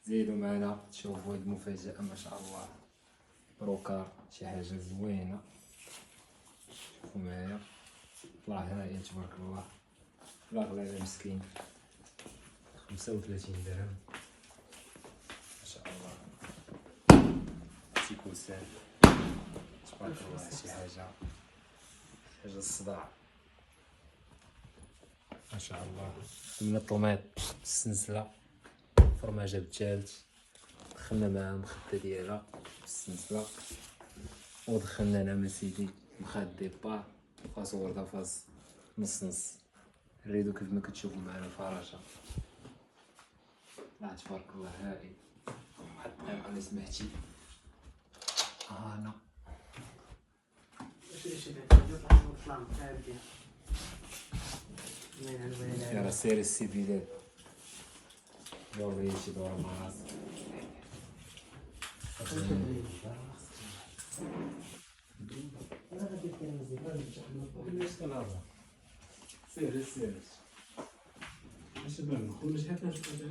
زيدوا معنا تشوفوا هاد المفاجأة ما شاء الله. بروكار شي حاجة زوينة، شوفوا معايا طلع هايل تبارك الله. لا غلى مسكين 35 درهم ما شاء الله. شي كوسان تبارك الله، شي حاجة الصداع ما شاء الله. من الطوماط بالسنسلة، فرماجة بالثلج، دخلنا معاها المخدة ديالها بالسنسلة، ودخلنا لها من سيدي مخاد ديبار فاس وردة فاس نص. الريدو كيف ما كتشوفوا معنا فراشة. لا تبارك الله هائل. واحد الطريقة اللي سمعتي انا راه سير السي بلاد دوري شي دورة مع راسك. سير ماشي بان نخرج حتى نشوف